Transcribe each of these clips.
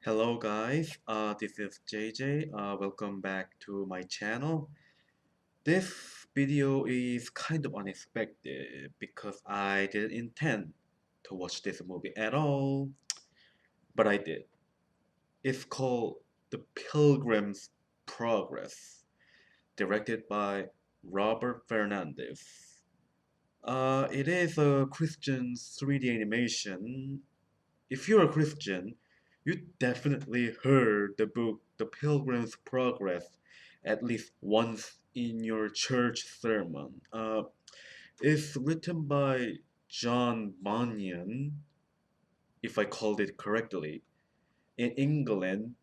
Hello guys, this is JJ. Welcome back to my channel. This video is kind of unexpected because I didn't intend to watch this movie at all, but I did. It's called The Pilgrim's Progress, directed by Robert Fernandez. It is a Christian 3D animation. If you're a Christian, you definitely heard the book The Pilgrim's Progress at least once in your church sermon. It's written by John Bunyan, if I called it correctly, in England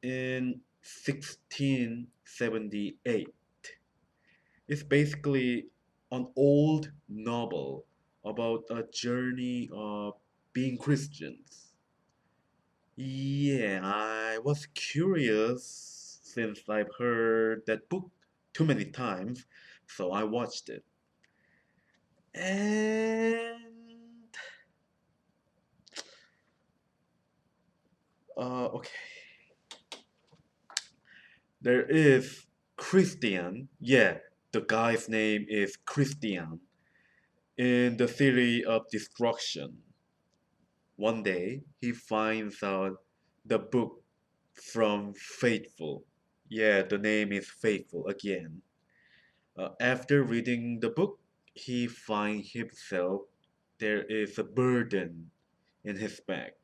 in 1678. It's basically an old novel about a journey of being Christians. Yeah, I was curious since I've heard that book too many times, so I watched it. And okay, there is Christian. Yeah, the guy's name is Christian in the City of Destruction. One day, he finds out the book from Faithful. Yeah, the name is Faithful again. After reading the book, he finds himself there is a burden in his back,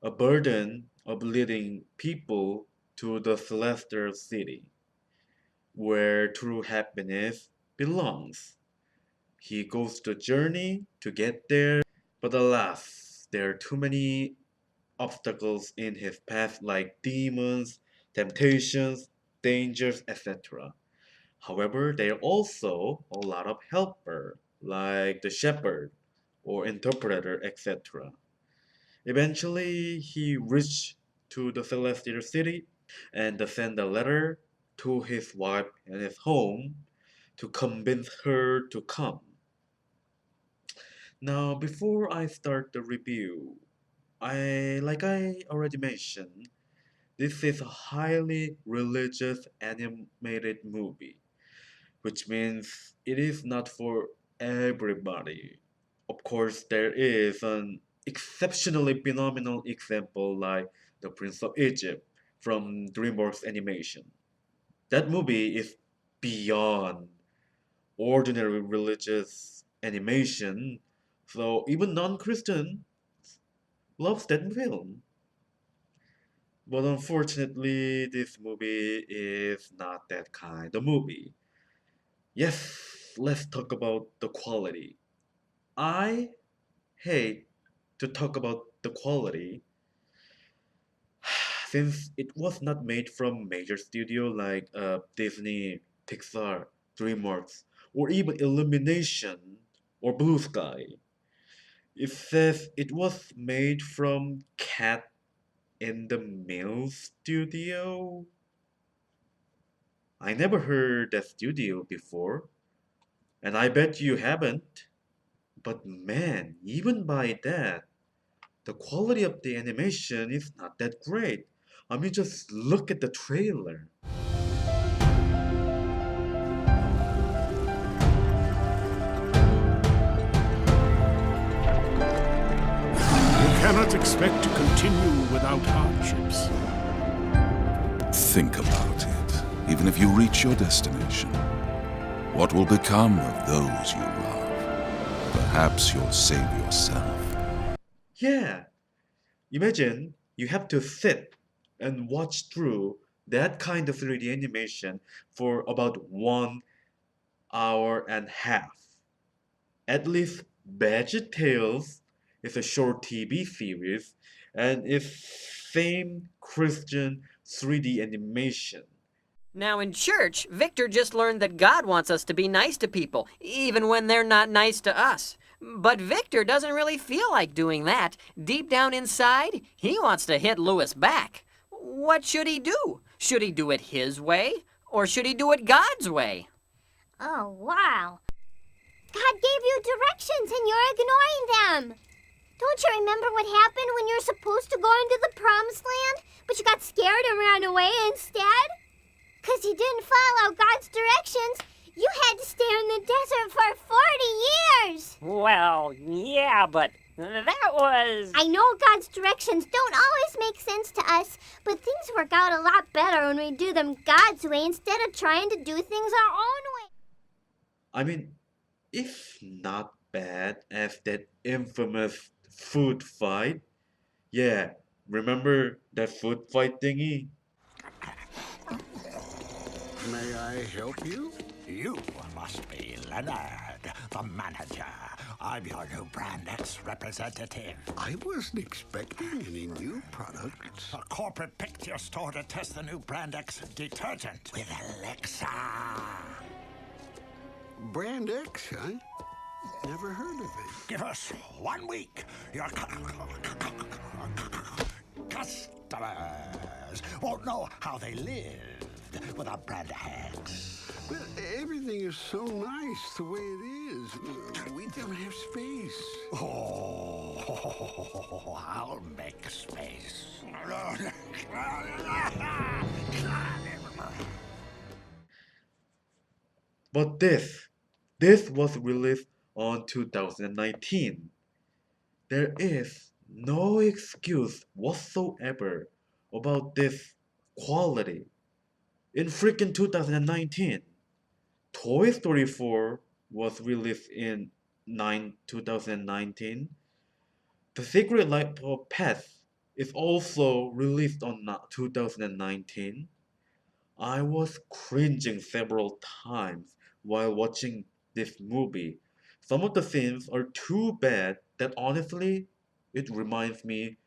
a burden of leading people to the celestial city, where true happiness belongs. He goes the journey to get there, but alas, there are too many obstacles in his path like demons, temptations, dangers, etc. However, there are also a lot of helper, like the shepherd or interpreter, etc. Eventually, he reached to the celestial city and sent a letter to his wife and his home to convince her to come. Now, before I start the review, I already mentioned, this is a highly religious animated movie, which means it is not for everybody. Of course, there is an exceptionally phenomenal example like The Prince of Egypt from DreamWorks Animation. That movie is beyond ordinary religious animation, so even non-Christian loves that film. But unfortunately, this movie is not that kind of movie. Yes, let's talk about the quality. I hate to talk about the quality since it was not made from major studio like Disney, Pixar, DreamWorks, or even Illumination or Blue Sky. It says it was made from Cat in the Mill Studio. I never heard that studio before, and I bet you haven't. But man, even by that, the quality of the animation is not that great. I mean, just look at the trailer. You cannot expect to continue without hardships. Think about it. Even if you reach your destination, what will become of those you love? Perhaps you'll save yourself. Yeah, imagine you have to sit and watch through that kind of 3D animation for about 1 hour and a half. At least Veggie Tales is a short TV series and is same Christian 3D animation. Now, in church, Victor just learned that God wants us to be nice to people, even when they're not nice to us. But Victor doesn't really feel like doing that. Deep down inside, he wants to hit Lewis back. What should he do? Should he do it his way, or should he do it God's way? Oh, wow. God gave you directions and you're ignoring them. Don't you remember what happened when you were supposed to go into the promised land, but you got scared and ran away instead? 'Cause you didn't follow God's directions. You had to stay in the desert for 40 years. Well, yeah, but that was... I know God's directions don't always make sense to us, but things work out a lot better when we do them God's way instead of trying to do things our own way. I mean, it's not bad as that infamous food fight. Yeah, remember that food fight thingy? May I help you? You must be Leonard, the manager. I'm your new Brand X representative. I wasn't expecting any new products. A corporate picked your store to test the new Brand X detergent with Alexa. Brand X, huh? Never heard of it. Give us 1 week. Your customers won't know how they lived without Brand X. Well, everything is so nice the way it is. We don't have space. Oh, I'll make space. But this was released on 2019. There is no excuse whatsoever about this quality. In freaking 2019, Toy Story 4 was released in 2019. The Secret Life of Pets is also released on 2019. I was cringing several times while watching this movie. Some of the scenes are too bad that honestly, it reminds me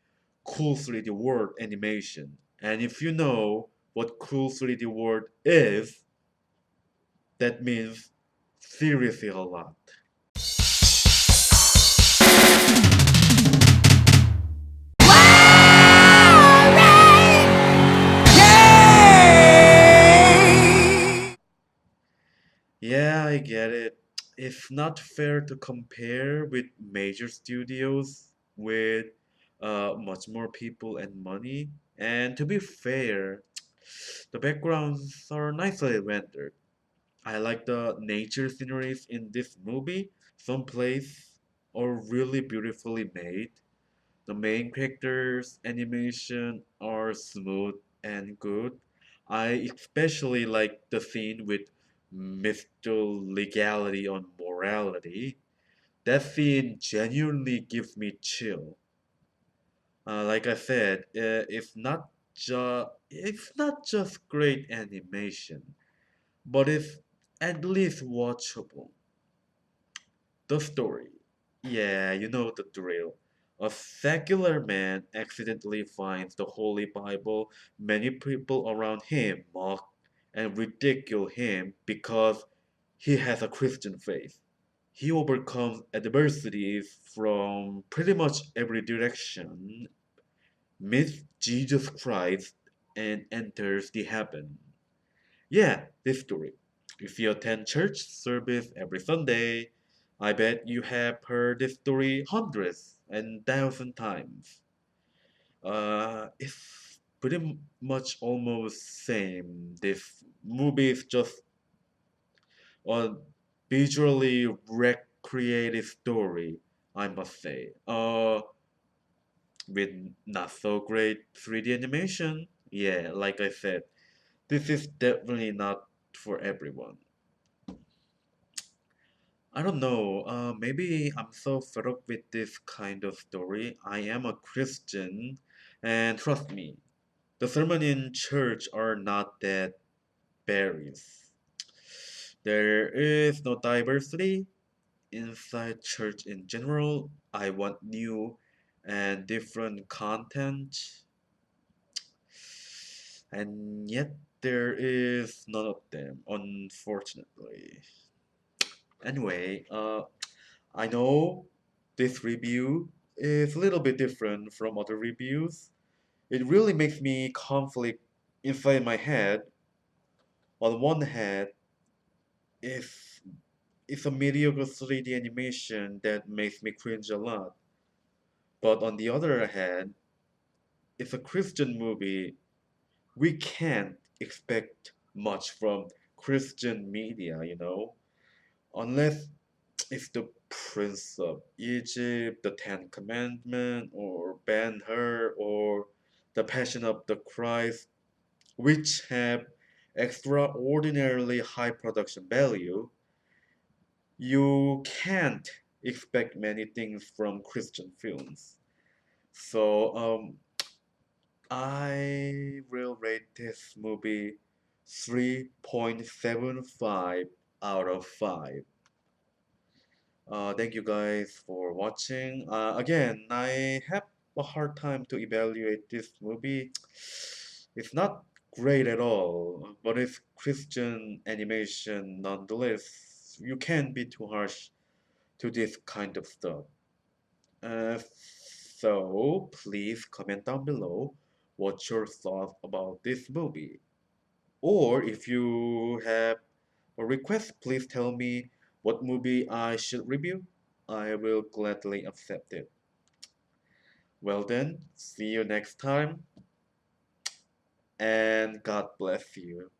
Cool 3D World animation. And if you know what Cool 3D World is, that means seriously a lot. Yeah, I get it. It's not fair to compare with major studios with much more people and money. And to be fair, the backgrounds are nicely rendered. I like the nature sceneries in this movie. Some places are really beautifully made. The main characters' animation are smooth and good. I especially like the scene with Mr. Legality on Morality. That scene genuinely gives me chill. Like I said, it's not just great animation, but it's at least watchable. The story. Yeah, you know the drill. A secular man accidentally finds the Holy Bible. Many people around him mock and ridicule him because he has a Christian faith. He overcomes adversities from pretty much every direction, meets Jesus Christ, and enters the heaven. Yeah, this story. If you attend church service every Sunday, I bet you have heard this story hundreds and thousand times. It's pretty much almost same. This movie is just a visually recreative story, I must say. With not so great 3D animation. Yeah, like I said, this is definitely not for everyone. I don't know. Maybe I'm so fed up with this kind of story. I am a Christian, and trust me, the sermon in church are not that berries. There is no diversity inside church in general. I want new and different content, and yet there is none of them, unfortunately. Anyway, I know this review is a little bit different from other reviews. It really makes me conflict inside my head. On one hand, if it's a mediocre 3D animation that makes me cringe a lot. But on the other hand, it's a Christian movie. We can't expect much from Christian media. Unless it's the Prince of Egypt, the Ten Commandments, or Ben Hur, or the Passion of the Christ, which have extraordinarily high production value. You can't expect many things from Christian films. So I will rate this movie 3.75 out of 5. Thank you guys for watching. Again, I have a hard time to evaluate this movie. It's not great at all, but it's Christian animation nonetheless. You can't be too harsh to this kind of stuff. Uh, so please comment down below what's your thought about this movie. Or if you have a request, please tell me what movie I should review. I will gladly accept it. Well then, see you next time, and God bless you.